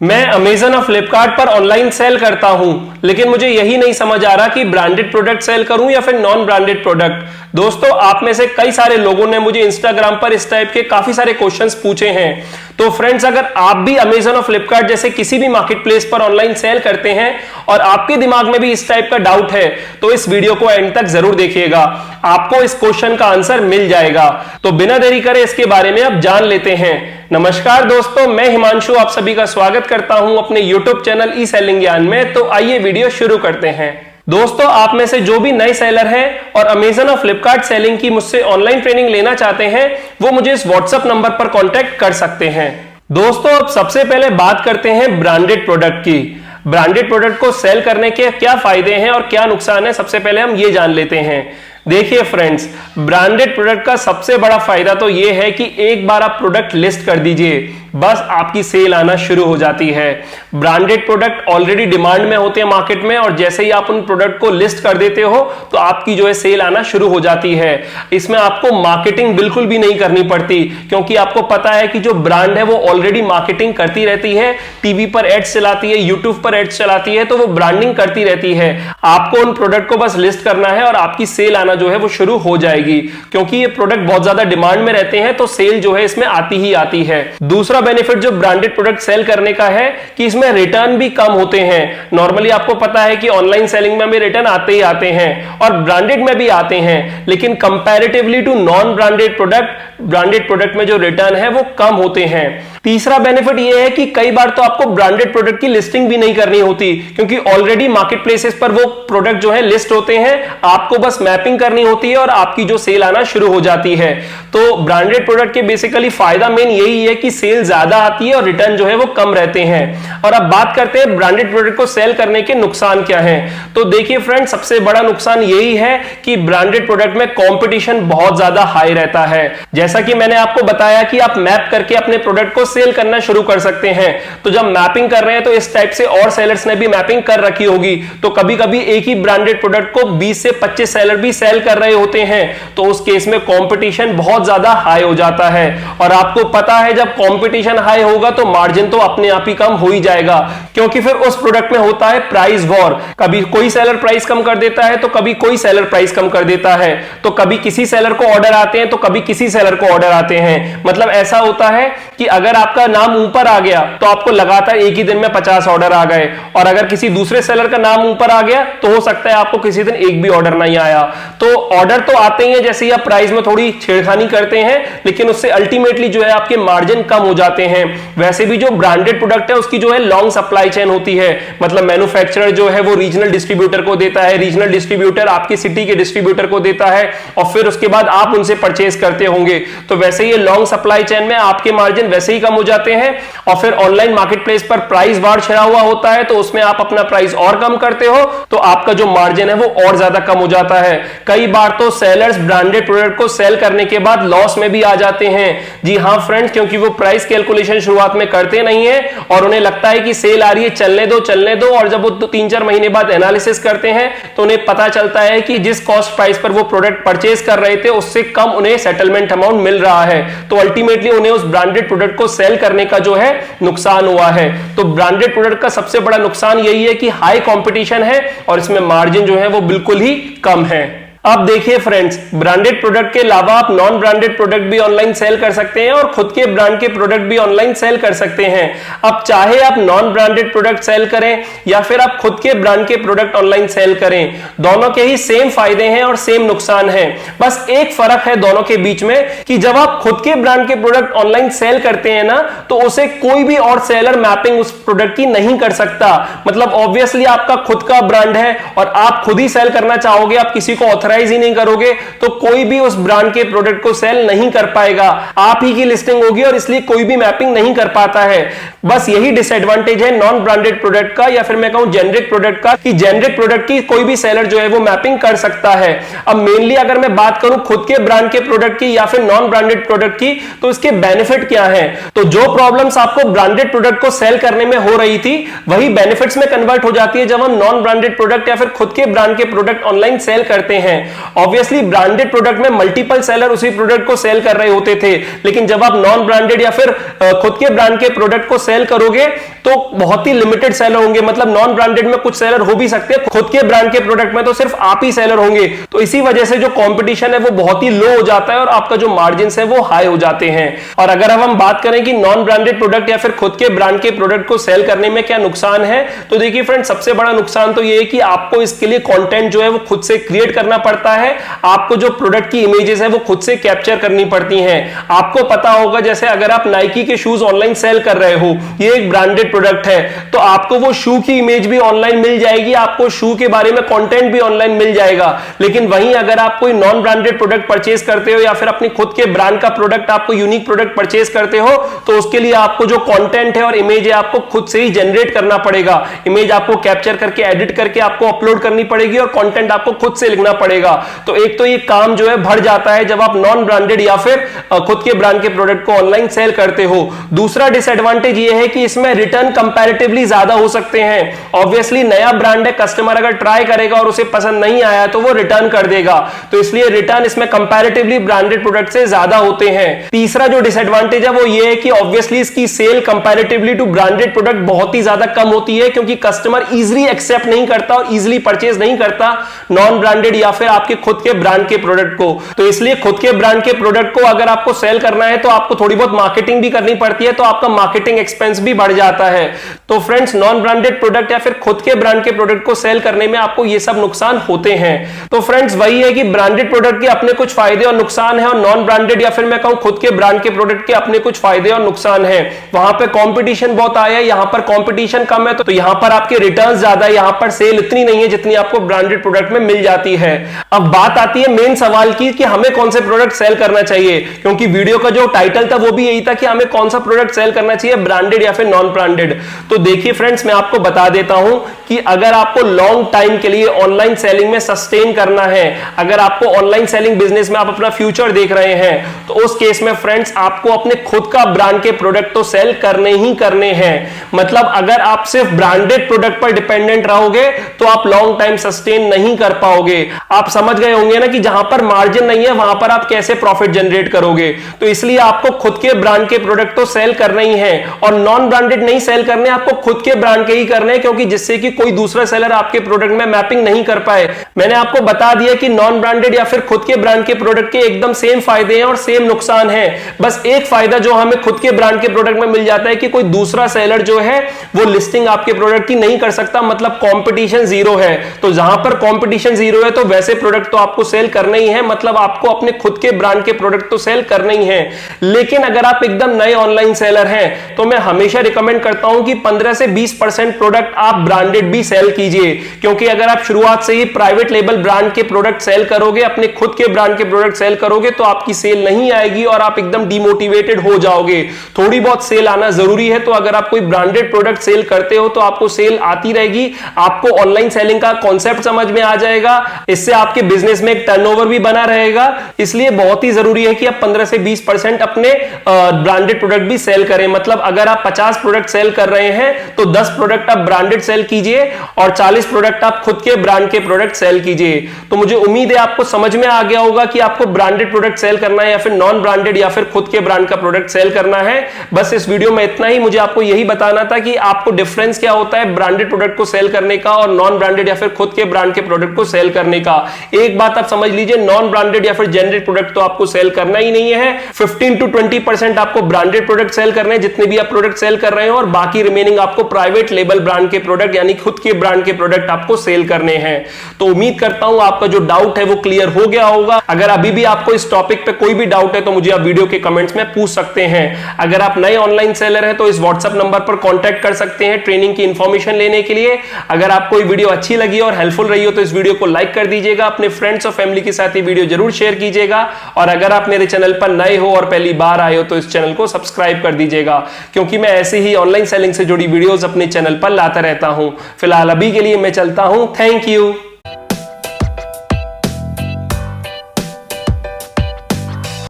मैं अमेजन और फ्लिपकार्ट पर ऑनलाइन सेल करता हूं, लेकिन मुझे यही नहीं समझ आ रहा कि ब्रांडेड प्रोडक्ट सेल करूं या फिर नॉन ब्रांडेड प्रोडक्ट। दोस्तों, आप में से कई सारे लोगों ने मुझे इंस्टाग्राम पर इस टाइप के काफी सारे क्वेश्चंस पूछे हैं। तो फ्रेंड्स, अगर आप भी अमेजन और फ्लिपकार्ट जैसे किसी भी मार्केट प्लेस पर ऑनलाइन सेल करते हैं और आपके दिमाग में भी इस टाइप का डाउट है, तो इस वीडियो को एंड तक जरूर देखिएगा, आपको इस क्वेश्चन का आंसर मिल जाएगा। तो बिना देरी करे इसके बारे में अब जान लेते हैं। नमस्कार दोस्तों, मैं हिमांशु आप सभी का स्वागत करता हूं अपने YouTube चैनल ई सेलिंग ज्ञान में। तो आइए वीडियो शुरू करते हैं। दोस्तों, आप में से जो भी नए सेलर हैं और अमेजन और फ्लिपकार्ट सेलिंग की मुझसे ऑनलाइन ट्रेनिंग लेना चाहते हैं, वो मुझे इस व्हाट्सएप नंबर पर कांटेक्ट कर सकते हैं। दोस्तों, अब सबसे पहले बात करते हैं ब्रांडेड प्रोडक्ट की। ब्रांडेड प्रोडक्ट को सेल करने के क्या फायदे हैं और क्या नुकसान है, सबसे पहले हम ये जान लेते हैं। देखिए फ्रेंड्स, ब्रांडेड प्रोडक्ट का सबसे बड़ा फायदा तो यह है कि एक बार आप प्रोडक्ट लिस्ट कर दीजिए, बस आपकी सेल आना शुरू हो जाती है। ब्रांडेड प्रोडक्ट ऑलरेडी डिमांड में होते हैं मार्केट में, और जैसे ही आप उन प्रोडक्ट को लिस्ट कर देते हो तो आपकी जो है सेल आना शुरू हो जाती है। इसमें आपको मार्केटिंग बिल्कुल भी नहीं करनी पड़ती, क्योंकि आपको पता है कि जो ब्रांड है वो ऑलरेडी मार्केटिंग करती रहती है, टीवी पर एड्स चलाती है, यूट्यूब पर एड्स चलाती है, तो वो ब्रांडिंग करती रहती है। आपको उन प्रोडक्ट को बस लिस्ट करना है और आपकी सेल आना जो है वो शुरू हो जाएगी। क्योंकि ये प्रोडक्ट बहुत ज्यादा डिमांड में रहते हैं, तो सेल जो है इसमें आती ही आती है। दूसरा बेनिफिट जो ब्रांडेड प्रोडक्ट सेल करने का है कि इसमें रिटर्न भी कम होते हैं। नॉर्मली आपको पता है कि ऑनलाइन सेलिंग में भी रिटर्न आते ही आते हैं और ब्रांडेड में भी आते हैं, लेकिन comparatively to non branded product, branded product में जो रिटर्न है वो कम होते हैं। तीसरा बेनिफिट ये है कि कई बार तो आपको ब्रांडेड प्रोडक्ट की लिस्टिंग भी नहीं करनी होती, क्योंकि ऑलरेडी मार्केट प्लेसेस पर वो प्रोडक्ट जो है लिस्ट होते हैं, आपको बस मैपिंग करनी होती है और आपकी जो सेल आना शुरू हो जाती है। तो ब्रांडेड प्रोडक्ट के बेसिकली फायदा मेन यही है कि सेल ज्यादा आती है और रिटर्न जो है वो कम रहते हैं। और अब बात करते हैं ब्रांडेड प्रोडक्ट को सेल करने के नुकसान क्या है। तो देखिए फ्रेंड, सबसे बड़ा नुकसान यही है कि ब्रांडेड प्रोडक्ट में कंपटीशन बहुत ज्यादा हाई रहता है। जैसा कि मैंने आपको बताया कि आप मैप करके अपने प्रोडक्ट को सेल करना शुरू कर सकते हैं। तो जब मैपिंग कर रहे हैं तो इस टाइप से और सेलर्स ने भी मैपिंग कर रखी होगी, तो कभी कभी एक ही ब्रांडेड प्रोडक्ट को 20 से 25 सेलर भी सेल कर रहे होते हैं, तो उस केस में कंपटीशन बहुत ज्यादा हाई हो जाता है। और आपको पता है जब कंपटीशन हाई होगा तो मार्जिन तो अपने आप ही कम हो ही जाएगा, क्योंकि फिर उस प्रोडक्ट में होता है प्राइस वॉर। कभी कोई सेलर प्राइस कम कर देता है तो कभी कोई सेलर प्राइस कम कर देता है, तो कभी किसी सेलर को ऑर्डर आते हैं तो कभी किसी सेलर को ऑर्डर आते हैं। मतलब ऐसा होता है कि अगर आपका नाम ऊपर आ गया तो आपको लगातार एक ही दिन में 50 ऑर्डर आ गए, और अगर किसी दूसरे सेलर का नाम ऊपर आ गया तो हो सकता है आपको किसी दिन एक भी ऑर्डर नहीं आया। तो ऑर्डर तो आते ही हैं जैसे ही आप प्राइस में थोड़ी छेड़खानी करते हैं, लेकिन उससे अल्टीमेटली जो है आपके मार्जिन कम हो जाते हैं। वैसे भी जो ब्रांडेड प्रोडक्ट है उसकी जो है लॉन्ग सप्लाई चेन होती है, मतलब मैन्युफैक्चरर जो है वो रीजनल डिस्ट्रीब्यूटर को देता है, रीजनल डिस्ट्रीब्यूटर आपकी सिटी के डिस्ट्रीब्यूटर को देता है, और फिर उसके बाद आप उनसे परचेज करते होंगे। तो वैसे ही लॉन्ग सप्लाई चेन में आपके मार्जिन वैसे ही कम हो जाते हैं। और फिर ऑनलाइन मार्केट प्लेस पर प्राइस वार छिड़ा हुआ होता है, तो उसमें आप अपना प्राइस और कम करते हो तो आपका जो मार्जिन है वो और ज्यादा कम हो जाता है। कई बार तो सेलर्स ब्रांडेड प्रोडक्ट को सेल करने के बाद लॉस में भी आ जाते हैं। जी हाँ फ्रेंड्स, क्योंकि वो प्राइस कैलकुलेशन शुरुआत में करते नहीं है और उन्हें लगता है कि सेल आ रही है, चलने दो, और जब वो 3-4 महीने बाद एनालिसिस करते हैं तो उन्हें पता चलता है कि जिस कॉस्ट प्राइस पर वो प्रोडक्ट परचेज कर रहे थे उससे कम उन्हें सेटलमेंट अमाउंट मिल रहा है। तो अल्टीमेटली उन्हें उस ब्रांडेड प्रोडक्ट को सेल करने का जो है नुकसान हुआ है। तो ब्रांडेड प्रोडक्ट का सबसे बड़ा नुकसान यही है कि हाई कंपटीशन है और इसमें मार्जिन जो है वो बिल्कुल ही कम है। अब देखिए फ्रेंड्स, ब्रांडेड प्रोडक्ट के अलावा आप नॉन ब्रांडेड प्रोडक्ट भी ऑनलाइन सेल कर सकते हैं और खुद के ब्रांड के प्रोडक्ट भी ऑनलाइन सेल कर सकते हैं। अब चाहे आप नॉन ब्रांडेड प्रोडक्ट सेल करें या फिर आप खुद के ब्रांड के प्रोडक्ट ऑनलाइन सेल करें, दोनों के ही सेम फायदे हैं और सेम नुकसान है। बस एक फर्क है दोनों के बीच में कि जब आप खुद के ब्रांड के प्रोडक्ट ऑनलाइन सेल करते हैं ना, तो उसे कोई भी और सेलर मैपिंग उस प्रोडक्ट की नहीं कर सकता। मतलब ऑब्वियसली आपका खुद का ब्रांड है और आप खुद ही सेल करना चाहोगे, आप किसी को ही नहीं करोगे तो कोई भी उस ब्रांड के प्रोडक्ट को सेल नहीं कर पाएगा। आप ही की लिस्टिंग होगी और इसलिए कोई भी मैपिंग नहीं कर पाता है। बस यही डिसएडवांटेज है नॉन ब्रांडेड प्रोडक्ट का, या फिर मैं कहूं जेनरिक प्रोडक्ट का, कि जेनरिक प्रोडक्ट की कोई भी सेलर जो है वो मैपिंग कर सकता है। अब मेनली अगर मैं बात करूं खुद के ब्रांड के प्रोडक्ट की या फिर नॉन ब्रांडेड प्रोडक्ट की, तो इसके बेनिफिट क्या है। तो जो प्रॉब्लम्स आपको ब्रांडेड प्रोडक्ट को सेल करने में हो रही थी, वही बेनिफिट्स में कन्वर्ट हो जाती है जब हम नॉन ब्रांडेड प्रोडक्ट या फिर खुद के ब्रांड के प्रोडक्ट ऑनलाइन सेल करते हैं। ऑब्वियसली ब्रांडेड प्रोडक्ट में मल्टीपल सेलर उसी प्रोडक्ट को सेल कर रहे होते थे, लेकिन जब आप नॉन ब्रांडेड या फिर खुद के ब्रांड के प्रोडक्ट को सेल करोगे तो बहुत ही लिमिटेड सेलर होंगे। मतलब नॉन ब्रांडेड में कुछ सेलर हो भी सकते हैं, खुद के ब्रांड के प्रोडक्ट में तो सिर्फ आप ही सेलर होंगे। तो इसी वजह से जो कंपटीशन है वो बहुत ही लो हो जाता है और आपका जो मार्जिन है वो हाई हो जाते हैं। और अगर हम बात करें कि नॉन ब्रांडेड प्रोडक्ट या फिर खुद के ब्रांड के प्रोडक्ट को सेल करने में क्या नुकसान है, तो देखिए फ्रेंड, सबसे बड़ा नुकसान तो ये है कि आपको इसके लिए कंटेंट जो है वो खुद से क्रिएट करना पड़ता है। आपको जो प्रोडक्ट की इमेजेस है वो खुद से कैप्चर करनी पड़ती हैं। आपको पता होगा, जैसे अगर आप नाइकी के शूज ऑनलाइन सेल कर रहे हो, ये एक ब्रांडेड प्रोडक्ट है, तो आपको वो शू की इमेज भी ऑनलाइन मिल जाएगी, आपको शू के बारे में कंटेंट भी ऑनलाइन मिल जाएगा। लेकिन वहीं अगर आप कोई नॉन ब्रांडेड प्रोडक्ट परचेज करते हो या फिर अपनी खुद के ब्रांड का प्रोडक्ट, आपको यूनिक प्रोडक्ट परचेज करते हो, तो उसके लिए आपको जो कंटेंट है और इमेज है आपको खुद से ही जनरेट करना पड़ेगा। इमेज आपको कैप्चर करके एडिट करके आपको अपलोड करनी पड़ेगी और कंटेंट आपको खुद से लिखना पड़ेगा। तो एक तो ये काम जो है बढ़ जाता है जब आप नॉन ब्रांडेड या फिर खुद के ब्रांड के प्रोडक्ट को ऑनलाइन सेल करते हो। दूसरा डिसएडवांटेज ये है कि इसमें रिटर्न कंपैरेटिवली ज्यादा हो सकते हैं। ऑब्वियसली नया ब्रांड है, कस्टमर अगर ट्राई करेगा और उसे पसंद नहीं आया तो वो रिटर्न कर देगा, तो इसलिए रिटर्न इसमें कंपैरेटिवली ब्रांडेड प्रोडक्ट से ज्यादा होते हैं। तीसरा जो डिसएडवांटेज है वो ये है कि ऑब्वियसली इसकी sale comparatively to branded product बहुत ही ज्यादा कम होती है, क्योंकि कस्टमर इजीली एक्सेप्ट नहीं करता और इजीली परचेज नहीं करता नॉन ब्रांडेड या फिर आपके खुद के ब्रांड के प्रोडक्ट को। तो इसलिए खुद के ब्रांड के प्रोडक्ट को अगर आपको सेल करना है तो आपको थोड़ी बहुत मार्केटिंग भी करनी पड़ती है, तो आपका मार्केटिंग एक्सपेंस भी बढ़ जाता है। तो फ्रेंड्स, नॉन ब्रांडेड प्रोडक्ट या फिर खुद के ब्रांड के प्रोडक्ट को सेल करने में आपको ये सब नुकसान होते हैं। तो फ्रेंड्स, वही है कि ब्रांडेड प्रोडक्ट के अपने कुछ फायदे और नुकसान है और नॉन ब्रांडेड या फिर मैं कहूं खुद के ब्रांड के प्रोडक्ट के अपने कुछ फायदे और नुकसान है। वहां पे कंपटीशन बहुत आया है, यहां पर कंपटीशन कम है, तो यहां पर आपके रिटर्न्स ज्यादा है, यहां पर सेल इतनी नहीं है जितनी आपको ब्रांडेड प्रोडक्ट में मिल जाती है। अब बात आती है मेन सवाल की कि हमें कौन से प्रोडक्ट सेल करना चाहिए, क्योंकि वीडियो का जो टाइटल था वो भी यही था कि हमें कौन सा प्रोडक्ट सेल करना चाहिए, ब्रांडेड या फिर नॉन ब्रांडेड। तो देखिए फ्रेंड्स, मैं आपको बता देता हूं कि अगर आपको लॉन्ग टाइम के लिए ऑनलाइन सेलिंग में सस्टेन करना है, अगर आपको ऑनलाइन सेलिंग बिजनेस में आप अपना फ्यूचर देख रहे हैं, तो उस केस में फ्रेंड्स आपको अपने खुद का ब्रांड के प्रोडक्ट तो सेल करने ही करने हैं। मतलब अगर आप सिर्फ ब्रांडेड प्रोडक्ट पर डिपेंडेंट रहोगे तो आप लॉन्ग टाइम सस्टेन नहीं कर पाओगे। आप समझ गए होंगे ना कि जहां पर मार्जिन नहीं है वहां पर आप कैसे प्रॉफिट जनरेट करोगे। तो इसलिए आपको खुद के ब्रांड के प्रोडक्ट तो सेल करने ही है और नॉन ब्रांडेड नहीं सेल करने, आपको खुद के ब्रांड के ही करने हैं, क्योंकि जिससे कि कोई दूसरा सेलर आपके प्रोडक्ट में मैपिंग नहीं कर पाए। मैंने आपको बता दिया कि नॉन ब्रांडेड या फिर खुद के ब्रांड के प्रोडक्ट के एकदम सेम फायदे हैं और सेम नुकसान है। बस एक फायदा जो हमें खुद के ब्रांड के प्रोडक्ट में मिल जाता है कि कोई दूसरा सेलर जो है वो लिस्टिंग आपके प्रोडक्ट की नहीं कर सकता, मतलब कंपटीशन जीरो है। तो जहां पर कंपटीशन जीरो है तो वैसे प्रोडक्ट तो आपको सेल करने ही है, मतलब आपको अपने खुद के ब्रांड के प्रोडक्ट तो सेल करने ही है। लेकिन अगर आप एकदम नए ऑनलाइन सेलर हैं तो मैं हमेशा रिकमेंड करता हूं कि 15 से 20% प्रोडक्ट आप ब्रांडेड भी सेल कीजिए, क्योंकि अगर आप शुरुआत से ही प्राइवेट लेबल ब्रांड के प्रोडक्ट सेल करोगे, अपने खुद के ब्रांड के प्रोडक्ट सेल करोगे, तो आपकी सेल नहीं आएगी और आप एकदम डिमोटिवेटेड हो जाओगे। थोड़ी बहुत सेल आना जरूरी है, तो अगर आप कोई ब्रांडेड प्रोडक्ट सेल करते हो तो आपको सेल आती रहेगी, आपको ऑनलाइन सेलिंग का कॉन्सेप्ट समझ में आ जाएगा, इससे आपके बिजनेस में एक टर्नओवर भी बना रहेगा। इसलिए बहुत ही जरूरी है कि आप 15 से 20% अपने ब्रांडेड प्रोडक्ट भी सेल करें। मतलब अगर आप 50 प्रोडक्ट सेल कर रहे हैं तो 10 प्रोडक्ट आप ब्रांडेड सेल कीजिए और 40 प्रोडक्ट आप खुद के ब्रांड के प्रोडक्ट सेल कीजिए। तो मुझे उम्मीद है आपको समझ में आ गया होगा कि आपको ब्रांडेड प्रोडक्ट सेल करना है या फिर नॉन ब्रांडेड या फिर खुद के ब्रांड का प्रोडक्ट सेल करना है। बस इस वीडियो में इतना ही, मुझे आपको यही बताना था कि आपको डिफरेंस क्या होता है ब्रांडेड प्रोडक्ट को सेल करने का और नॉन ब्रांडेड या फिर खुद के ब्रांड के प्रोडक्ट को सेल करने का। एक बात आप समझ लीजिए, नॉन ब्रांडेड या फिर जेनरिक प्रोडक्ट तो आपको सेल करना ही नहीं है। 15 to 20% आपको ब्रांडेड प्रोडक्ट सेल करने हैं, जितने भी आप प्रोडक्ट सेल कर रहे हो, और बाकी रिमेनिंग आपको प्राइवेट लेबल ब्रांड के प्रोडक्ट यानी खुद के ब्रांड के प्रोडक्ट आपको सेल करने हैं। तो उम्मीद करता हूं आपका जो डाउट है वो क्लियर हो गया होगा। अगर अभी भी आपको इस टॉपिक पे कोई भी डाउट है तो मुझे आप वीडियो के कमेंट्स में पूछ सकते हैं। अगर आप नए ऑनलाइन सेलर हैं तो इस व्हाट्सएप नंबर पर कांटेक्ट कर सकते हैं ट्रेनिंग की इंफॉर्मेशन लेने के लिए। अगर आपको ये वीडियो अच्छी लगी और हेल्पफुल रही हो तो इस वीडियो को लाइक कर दीजिएगा, अपने फ्रेंड्स और फैमिली के साथ ये वीडियो जरूर शेयर कीजिएगा। और अगर आप मेरे चैनल पर नए हो और पहली बार आए हो तो इस चैनल को सब्सक्राइब कर दीजिएगा, क्योंकि मैं ऐसे ही ऑनलाइन सेलिंग से जुड़ी वीडियोस अपने चैनल पर लाता रहता हूं। फिलहाल अभी के लिए मैं चलता हूं। Thank you.